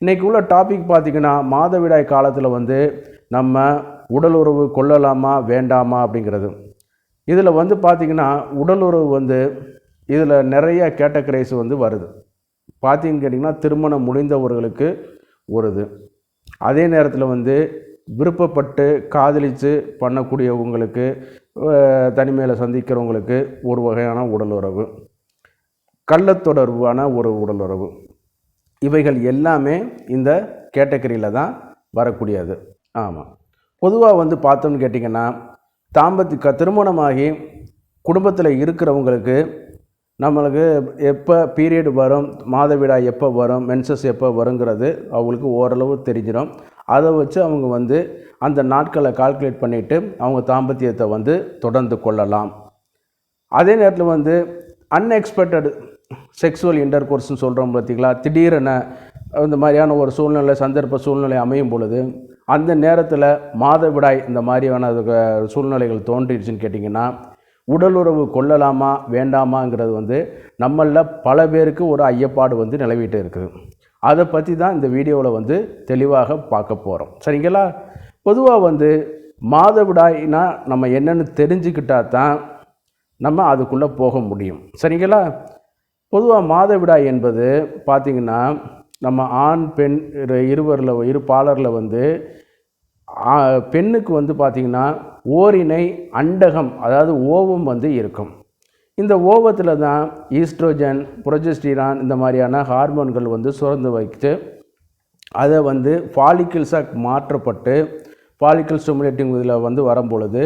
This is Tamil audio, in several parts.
இன்றைக்கி உள்ள டாபிக் பார்த்திங்கன்னா மாதவிடாய் காலத்தில் வந்து நம்ம உடல் உறவு கொள்ளலாமா வேண்டாமா அப்படிங்கிறது. இதில் வந்து பார்த்திங்கன்னா உடல் உறவு வந்து இதில் நிறைய கேட்டகரைஸ் வந்து வருது. பார்த்திங்கன்னு கேட்டிங்கன்னா திருமணம் முடிந்தவர்களுக்கு வருது. அதே நேரத்தில் வந்து விருப்பப்பட்டு காதலித்து பண்ணக்கூடியவங்களுக்கு, தனிமையில் சந்திக்கிறவங்களுக்கு ஒரு வகையான உடல் உறவு, கள்ளத்தொடர்பான ஒரு உடல் உறவு, இவைகள் எல்லாமே இந்த கேட்டகரியில் தான் வரக்கூடியது. ஆமாம், பொதுவாக வந்து பார்த்தோம்னு கேட்டிங்கன்னா திருமணமாகி குடும்பத்தில் இருக்கிறவங்களுக்கு நம்மளுக்கு எப்போ பீரியட் வரும், மாதவிடாய் எப்போ வரும், மென்சஸ் எப்போ வருங்கிறது அவங்களுக்கு ஓரளவு தெரிஞ்சிடும். அதை வச்சு அவங்க வந்து அந்த நாட்களை கால்குலேட் பண்ணிவிட்டு அவங்க தாம்பத்தியத்தை வந்து தொடர்ந்து கொள்ளலாம். அதே நேரத்தில் வந்து அன்எக்ஸ்பெக்டட் செக்ஸுவல் இன்டர்கோர்ஸ்னு சொல்கிறோம் பார்த்திங்களா, திடீரென இந்த மாதிரியான ஒரு சூழ்நிலை சந்தர்ப்ப சூழ்நிலை அமையும் பொழுது அந்த நேரத்தில் மாதவிடாய் இந்த மாதிரியான சூழ்நிலைகள் தோன்றிடுச்சுன்னு கேட்டிங்கன்னா உடலுறவு கொள்ளலாமா வேண்டாமாங்கிறது வந்து நம்மளில் பல பேருக்கு ஒரு ஐயப்பாடு வந்து நிலவிட்டு இருக்குது. அதை பற்றி தான் இந்த வீடியோவில் வந்து தெளிவாக பார்க்க போகிறோம். சரிங்களா? பொதுவாக வந்து மாதவிடாய்னா நம்ம என்னென்னு தெரிஞ்சுக்கிட்டால் தான் நம்ம அதுக்குள்ளே போக முடியும். சரிங்களா? பொதுவாக மாதவிடாய் என்பது பார்த்திங்கன்னா நம்ம ஆண் பெண் இரு பாலரில் வந்து பெண்ணுக்கு வந்து பார்த்திங்கன்னா ஓரினை அண்டகம், அதாவது ஓவம் வந்து இருக்கும். இந்த ஓவத்தில் தான் ஈஸ்ட்ரோஜன், புரொஜெஸ்டிரான் இந்த மாதிரியான ஹார்மோன்கள் வந்து சுரந்து வைத்து அதை வந்து ஃபாலிக்கிள்ஸாக மாற்றப்பட்டு ஃபாலிக்கிள் ஸ்டிமுலேட்டிங் இதில் வந்து வரும்பொழுது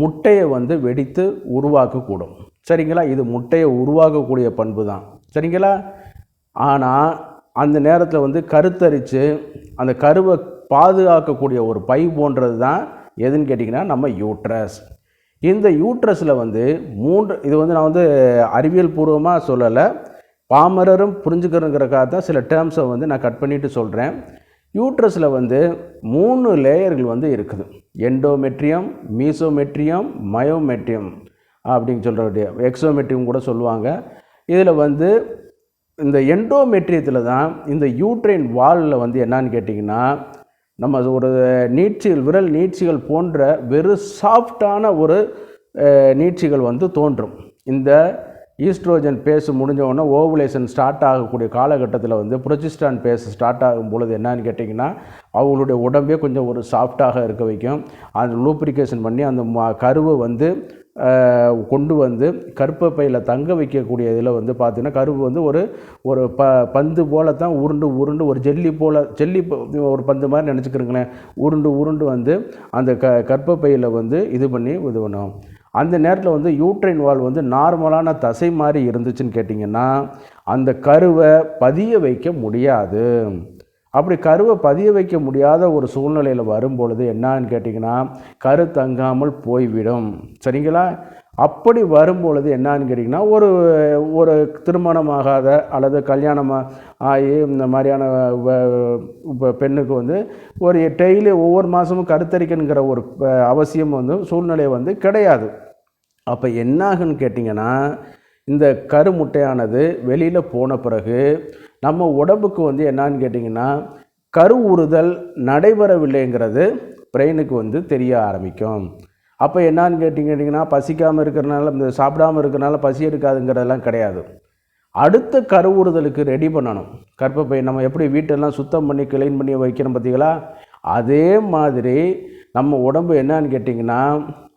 முட்டையை வந்து வெடித்து உருவாக்கக்கூடும். சரிங்களா? இது முட்டையை உருவாக்கக்கூடிய பண்பு தான். சரிங்களா? ஆனால் அந்த நேரத்தில் வந்து கருத்தரித்து அந்த கருவை பாதுகாக்கக்கூடிய ஒரு பை போன்றது தான் எதுன்னு கேட்டிங்கன்னா நம்ம யூட்ரஸ். இந்த யூட்ரஸில் வந்து இது வந்து நான் வந்து அறிவியல் பூர்வமாக சொல்லலை, பாமரரும் புரிஞ்சுக்கிறதுங்கிறக்காக தான் சில டேர்ம்ஸை வந்து நான் கட் பண்ணிவிட்டு சொல்கிறேன். யூட்ரஸில் வந்து 3 லேயர்கள் வந்து இருக்குது. எண்டோமெட்ரியம், மீசோமெட்ரியம், மயோமெட்ரியம் அப்படின்னு சொல்கிற எக்ஸோமெட்ரியம் கூட சொல்லுவாங்க. இதில் வந்து இந்த எண்டோமெட்ரியத்தில் தான் இந்த யூட்ரைன் வாலில் வந்து என்னான்னு கேட்டிங்கன்னா நம்ம ஒரு நீட்சிகள், விரல் நீட்சிகள் போன்ற வெறும் சாஃப்டான ஒரு நீட்சிகள் வந்து தோன்றும். இந்த ஈஸ்ட்ரோஜன் பேஸ் முடிஞ்சவொடனே ஓவுலேஷன் ஸ்டார்ட் ஆகக்கூடிய காலகட்டத்தில் வந்து புரொஜெஸ்டரான் பேஸ் ஸ்டார்ட் ஆகும் பொழுது என்னான்னு கேட்டிங்கன்னா அவங்களுடைய உடம்பே கொஞ்சம் ஒரு சாஃப்டாக இருக்க வைக்கும். அந்த லூப்ரிகேஷன் பண்ணி அந்த கருவை வந்து கொண்டு வந்து கர்ப்பப்பையில் தங்க வைக்கக்கூடிய இதில் வந்து பார்த்திங்கன்னா கருவு வந்து ஒரு பந்து போல தான் உருண்டு ஒரு ஜெல்லி ஒரு பந்து மாதிரி நினச்சிக்கிறீங்களேன், உருண்டு வந்து அந்த கர்ப்பப்பையில் வந்து இது பண்ணும். அந்த நேரத்தில் வந்து யூட்ரைன் வால் வந்து நார்மலான தசை மாதிரி இருந்துச்சுன்னு கேட்டிங்கன்னா அந்த கருவை பதிய வைக்க முடியாது. அப்படி கருவை பதிய வைக்க முடியாத ஒரு சூழ்நிலையில் வரும்பொழுது என்னான்னு கேட்டிங்கன்னா கரு தங்காமல் போய்விடும். சரிங்களா? அப்படி வரும்பொழுது என்னான்னு கேட்டிங்கன்னா ஒரு திருமணமாகாத அல்லது கல்யாணமாக ஆகி இந்த மாதிரியான பெண்ணுக்கு வந்து ஒரு டெய்லி ஒவ்வொரு மாதமும் கருத்தரிக்கணுங்கிற ஒரு அவசியம் வந்து சூழ்நிலை வந்து கிடையாது. அப்போ என்னாகுன்னு கேட்டிங்கன்னா இந்த கருமுட்டையானது வெளியில் போன பிறகு நம்ம உடம்புக்கு வந்து என்னான்னு கேட்டிங்கன்னா கரு உறுதல் நடைபெறவில்லைங்கிறது பிரெயினுக்கு வந்து தெரிய ஆரம்பிக்கும். அப்போ என்னான்னு கேட்டிங்கன்னா பசிக்காமல் இருக்கிறனால, இந்த சாப்பிடாமல் இருக்கிறனால பசி எடுக்காதுங்கிறதெல்லாம் கிடையாது. அடுத்த கரு உறுதலுக்கு ரெடி பண்ணணும். கர்ப்பப்பை நம்ம எப்படி வீட்டெல்லாம் சுத்தம் பண்ணி கிளீன் பண்ணி வைக்கிறோம் பார்த்திங்களா, அதே மாதிரி நம்ம உடம்பு என்னான்னு கேட்டிங்கன்னா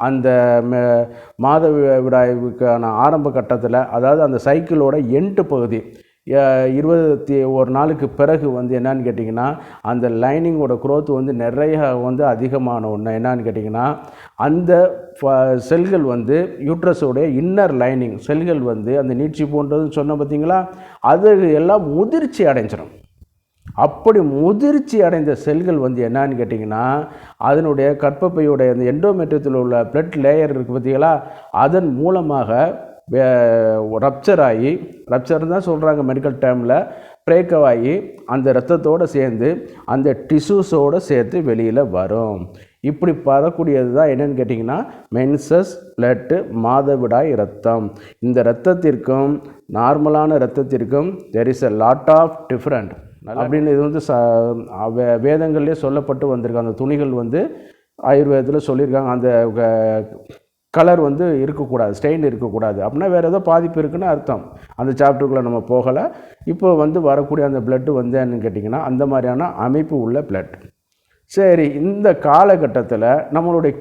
அந்த மாதவிடாய்க்கான ஆரம்ப கட்டத்தில், அதாவது அந்த சைக்கிளோட எண்டு பகுதி 21 நாளுக்கு பிறகு வந்து என்னான்னு கேட்டிங்கன்னா அந்த லைனிங்கோட க்ரோத் வந்து நிறைய வந்து அதிகமான ஒன்று. என்னான்னு கேட்டிங்கன்னா அந்த செல்கள் வந்து யூட்ரஸோடைய இன்னர் லைனிங் செல்கள் வந்து அந்த நீட்சி போன்றதுன்னு சொன்ன பார்த்திங்களா, அது எல்லாம் முதிர்ச்சி அடைஞ்சிடும். அப்படி முதிர்ச்சி அடைந்த செல்கள் வந்து என்னான்னு கேட்டிங்கன்னா அதனுடைய கர்ப்பப்பையுடைய அந்த எண்டோமெட்ரியத்தில் உள்ள பிளட் லேயர் இருக்குது பார்த்திங்களா, அதன் மூலமாக ரப்சர் தான் சொல்கிறாங்க மெடிக்கல் டேர்மில், பிரேக்கவாகி அந்த இரத்தத்தோடு சேர்ந்து அந்த டிஷ்யூஸோடு சேர்த்து வெளியில் வரும். இப்படி வரக்கூடியது தான் என்னென்னு கேட்டிங்கன்னா மென்சஸ் பிளட்டு, மாதவிடாய் இரத்தம். இந்த இரத்தத்திற்கும் நார்மலான இரத்தத்திற்கும் there is a lot of different. அப்படின்னு இது வந்து வேதங்கள்லேயே சொல்லப்பட்டு வந்திருக்கு. அந்த துணிகள் வந்து ஆயுர்வேதத்தில் சொல்லியிருக்காங்க, அந்த கலர் வந்து இருக்கக்கூடாது, ஸ்டெயின் இருக்கக்கூடாது. அப்படின்னா வேறு ஏதோ பாதிப்பு இருக்குன்னு அர்த்தம். அந்த சாப்டருக்குள்ளே நம்ம போகலை. இப்போ வந்து வரக்கூடிய அந்த பிளட்டு வந்து என்னன்னு கேட்டிங்கன்னா அந்த மாதிரியான அமைப்பு உள்ள பிளட். சரி, இந்த காலகட்டத்தில் நம்மளுடைய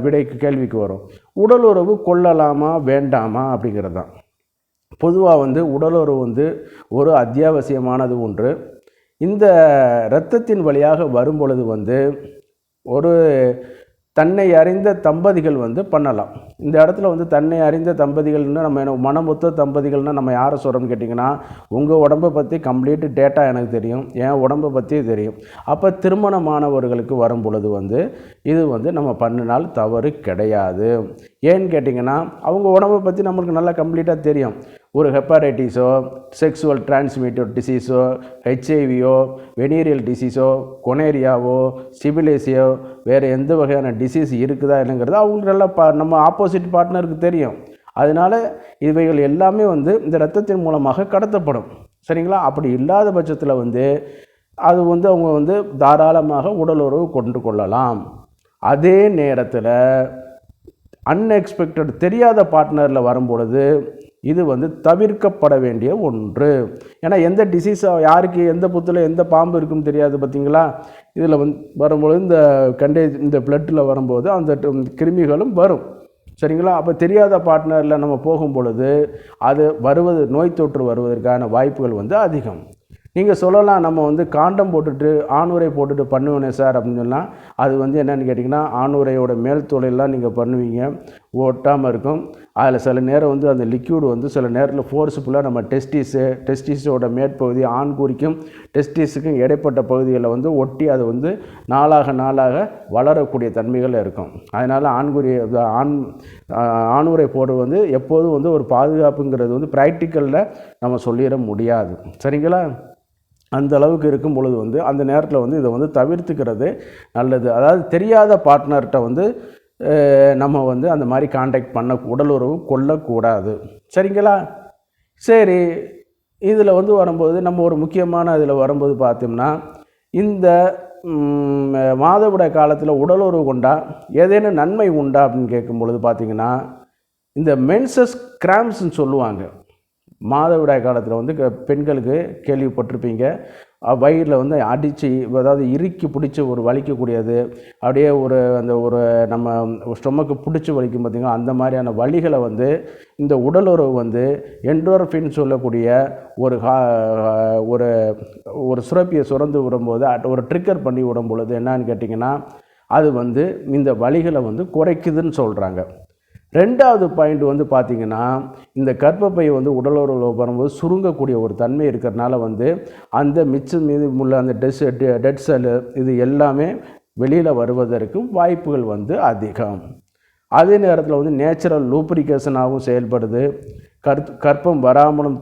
விடைக்கு கேள்விக்கு வரும், உடல் உறவு கொள்ளலாமா வேண்டாமா அப்படிங்கிறது தான். பொதுவாக வந்து உடலுறவு வந்து ஒரு அத்தியாவசியமானது ஒன்று. இந்த இரத்தத்தின் வழியாக வரும்பொழுது வந்து ஒரு தன்னை அறிந்த தம்பதிகள் வந்து பண்ணலாம். இந்த இடத்துல வந்து தன்னை அறிந்த தம்பதிகள்னு நம்ம என்ன மனமொத்த தம்பதிகள்னால் நம்ம யாரை சொல்கிறோம்னு கேட்டிங்கன்னா, உங்கள் உடம்பை பற்றி கம்ப்ளீட் டேட்டா எனக்கு தெரியும், என் உடம்பை பற்றியும் தெரியும். அப்போ திருமணமானவர்களுக்கு வரும் பொழுது வந்து இது வந்து நம்ம பண்ணினால் தவறு கிடையாது. ஏன்னு கேட்டிங்கன்னா அவங்க உடம்பை பற்றி நம்மளுக்கு நல்லா கம்ப்ளீட்டாக தெரியும். ஒரு ஹெப்பாடைட்டிஸோ, செக்ஸுவல் டிரான்ஸ்மிட்டட் டிசீஸோ, ஹெச்ஐவியோ, வெனீரியல் டிசீஸோ, கொனேரியாவோ, சிபிலேசியோ, வேறு எந்த வகையான டிசீஸ் இருக்குதா இல்லைங்கிறது அவங்களுக்கு நல்லா நம்ம ஆப்போசிட் பார்ட்னருக்கு தெரியும். அதனால் இவைகள் எல்லாமே வந்து இந்த இரத்தத்தின் மூலமாக கடத்தப்படும். சரிங்களா? அப்படி இல்லாத பட்சத்தில் வந்து அது வந்து அவங்க வந்து தாராளமாக உடலுறவு கொண்டு கொள்ளலாம். அதே நேரத்தில் அன்எக்ஸ்பெக்டட் தெரியாத பார்ட்னரில் வரும்பொழுது இது வந்து தவிர்க்கப்பட வேண்டிய ஒன்று. ஏன்னா எந்த டிசீஸ் யாருக்கு எந்த புத்தில் எந்த பாம்பு இருக்குன்னு தெரியாது பார்த்தீங்களா? இதில் வந்து வரும்பொழுது இந்த பிளட்டில் வரும்போது அந்த கிருமிகளும் வரும். சரிங்களா? அப்போ தெரியாத பார்ட்னரில் நம்ம போகும் பொழுது அது நோய் தொற்று வருவதற்கான வாய்ப்புகள் வந்து அதிகம். நீங்கள் சொல்லலாம், நம்ம வந்து காண்டம் போட்டுட்டு ஆணுரை போட்டுட்டு பண்ணுவேனே சார் அப்படின்னு சொன்னால், அது வந்து என்னென்னு கேட்டிங்கன்னா ஆணுரையோட மேல் தோலையெல்லாம் நீங்கள் பண்ணுவீங்க, ஒட்டாமல் இருக்கும். அதில் சில நேரம் வந்து அந்த லிக்யூடு வந்து சில நேரத்தில் ஃபோர்ஸ்ஃபுல்லாக நம்ம டெஸ்டிஸோட மேற்பகுதி ஆண்குறிக்கும் டெஸ்டிஸுக்கும் இடைப்பட்ட பகுதிகளில் வந்து ஒட்டி அது வந்து நாளாக வளரக்கூடிய தன்மைகள் இருக்கும். அதனால் ஆணுரை போடுறது வந்து எப்போதும் வந்து ஒரு பாதுகாப்புங்கிறது வந்து ப்ராக்டிக்கலில் நம்ம சொல்லிட முடியாது. சரிங்களா? அந்த அளவுக்கு இருக்கும் பொழுது வந்து அந்த நேரத்தில் வந்து இதை வந்து தவிர்த்துக்கிறது நல்லது. அதாவது தெரியாத பார்ட்னர்கிட்ட வந்து நம்ம வந்து அந்த மாதிரி கான்டாக்ட் பண்ண உடலுறவு கொள்ளக்கூடாது. சரிங்களா? சரி, இதில் வந்து வரும்போது நம்ம ஒரு முக்கியமான இதில் வரும்போது பார்த்தோம்னா, இந்த மாதவிடாய் காலத்தில் உடலுறவு கொண்டா ஏதேனும் நன்மை உண்டா அப்படின்னு கேட்கும் பொழுது பார்த்திங்கன்னா, இந்த மென்சஸ் கிராம்ஸ்ன்னு சொல்லுவாங்க. மாதவிடாய் காலத்தில் வந்து பெண்களுக்கு கேள்விப்பட்டிருப்பீங்க, வயிறில் வந்து அடித்து, அதாவது இறுக்கி பிடிச்சி ஒரு வலிக்கக்கூடியது, அப்படியே ஒரு நம்ம ஸ்டொமக்கு பிடிச்சி வலிக்கும் பார்த்திங்கன்னா, அந்த மாதிரியான வலிகளை வந்து இந்த உடலுறவு வந்து என்டோர்ஃபின் சொல்லக்கூடிய ஒரு சுரப்பியை சுரந்து விடும்போது ஒரு ட்ரிக்கர் பண்ணி விடும் பொழுது என்னன்னு கேட்டிங்கன்னா, அது வந்து இந்த வலிகளை வந்து குறைக்குதுன்னு சொல்கிறாங்க. ரெண்டாவது பாயிண்ட் வந்து பார்த்திங்கன்னா, இந்த கர்ப்பப்பை வந்து உடலுறவு வரும்போது சுருங்கக்கூடிய ஒரு தன்மை இருக்கிறதுனால வந்து அந்த மிச்சம் மீது உள்ள அந்த டெட் செல்லு இது எல்லாமே வெளியில் வருவதற்கு வாய்ப்புகள் வந்து அதிகம். அதே நேரத்தில் வந்து நேச்சுரல் லூப்ரிகேஷனாகவும் செயல்படுது, கர்ப்பம் வராமலும்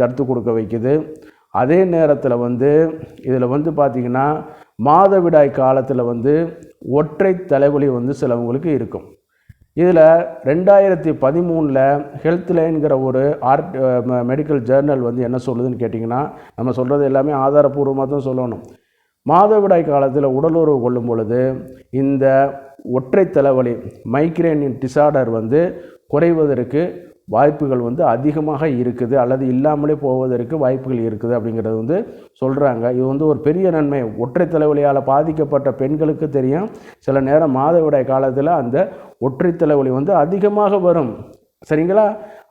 தடுத்து கொடுக்க வைக்குது. அதே நேரத்தில் வந்து இதில் வந்து பார்த்திங்கன்னா மாதவிடாய் காலத்தில் வந்து ஒற்றை தலைவலி வந்து சிலவங்களுக்கு இருக்கும். இதில் 2013 ஹெல்த் லைன்கிற ஒரு மெடிக்கல் ஜேர்னல் வந்து என்ன சொல்லுதுன்னு கேட்டிங்கன்னா, நம்ம சொல்கிறது எல்லாமே ஆதாரப்பூர்வமாக தான் சொல்லணும். மாதவிடாய் காலத்தில் உடலுறவு கொள்ளும் பொழுது இந்த ஒற்றை தலைவலி மைக்ரேனின் டிசார்டர் வந்து குறைவதற்கு வாய்ப்புகள் வந்து அதிகமாக இருக்குது, அல்லது இல்லாமலே போவதற்கு வாய்ப்புகள் இருக்குது அப்படிங்கிறது வந்து சொல்கிறாங்க. இது வந்து ஒரு பெரிய நன்மை. ஒற்றை தலைவலியால் பாதிக்கப்பட்ட பெண்களுக்கு தெரியும், சில நேரம் மாதவிடாய் காலத்தில் அந்த ஒற்றை தலைவலி வந்து அதிகமாக வரும். சரிங்களா?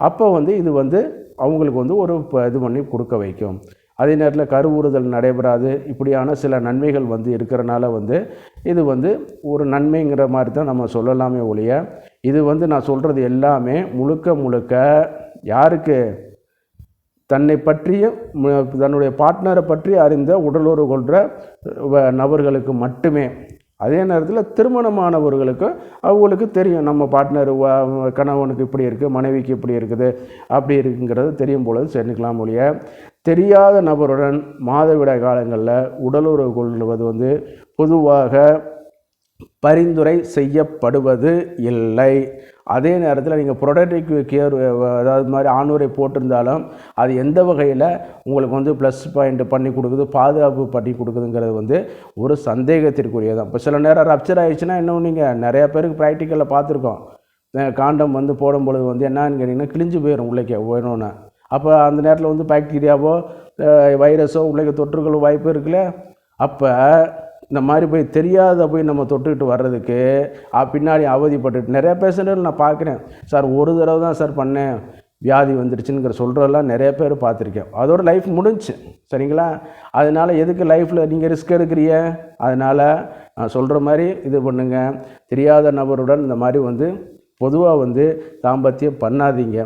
அப்போ வந்து இது வந்து அவங்களுக்கு வந்து ஒரு இது பண்ணி கொடுக்க வைக்கும். அதே நேரத்தில் கருவுறுதல் நடைபெறாது. இப்படியான சில நன்மைகள் வந்து இருக்கிறனால வந்து இது வந்து ஒரு நன்மைங்கிற மாதிரி தான் நம்ம சொல்லலாமே ஒழிய, இது வந்து நான் சொல்கிறது எல்லாமே முழுக்க யாருக்கு, தன்னை பற்றியும் தன்னுடைய பார்ட்னரை பற்றி அறிந்த உடலுறவு கொள்கிற நபர்களுக்கு மட்டுமே. அதே நேரத்தில் திருமணமானவர்களுக்கு அவங்களுக்கு தெரியும், நம்ம பார்ட்னர் கணவனுக்கு இப்படி இருக்குது, மனைவிக்கு இப்படி இருக்குது, அப்படி இருக்குங்கிறது தெரியும் பொழுது செஞ்சுக்கலாம் ஒழிய, தெரியாத நபருடன் மாதவிடாய் காலங்களில் உடலுறவு கொள்வது வந்து பொதுவாக பரிந்துரை செய்யப்படுவது இல்லை. அதே நேரத்தில் நீங்கள் ப்ரொடக்டிவ் கேர் அதாவது மாதிரி ஆணுரை போட்டிருந்தாலும் அது எந்த வகையில் உங்களுக்கு வந்து ப்ளஸ் பாயிண்ட் பண்ணி கொடுக்குது, பாதுகாப்பு பண்ணி கொடுக்குதுங்கிறது வந்து ஒரு சந்தேகத்திற்குரியதான். இப்போ சில நேரம் ரப்சர் ஆகிடுச்சுன்னா இன்னும் நீங்கள் நிறையா பேருக்கு ப்ராக்டிக்கலில் பார்த்துருக்கோம். காண்டம் வந்து போடும் பொழுது வந்து என்னன்னு கேட்டிங்கன்னா கிழிஞ்சு போயிடும் உள்ளே வேணும்னா. அப்போ அந்த நேரத்தில் வந்து பாக்டீரியாவோ வைரஸோ உள்ளே தொற்றுகள் வாய்ப்பு இருக்குல்ல. அப்போ இந்த மாதிரி போய் தெரியாத போய் நம்ம தொட்டுக்கிட்டு வர்றதுக்கு பின்னாடி அவதிப்பட்டு நிறைய பேஷண்ட்டுகள் நான் பார்க்குறேன். சார் ஒரு தடவை தான் சார் பண்ணேன், வியாதி வந்துடுச்சுங்கிற சொல்கிறதெல்லாம் நிறைய பேர் பார்த்துருக்கேன். அதோட லைஃப் முடிஞ்சு சரிங்களா. அதனால் எதுக்கு லைஃப்பில் நீங்கள் ரிஸ்க் எடுக்கிறீங்க? அதனால் நான் சொல்கிற மாதிரி இது பண்ணுங்கள். தெரியாத நபருடன் இந்த மாதிரி வந்து பொதுவாக வந்து தாம்பத்தியம் பண்ணாதீங்க.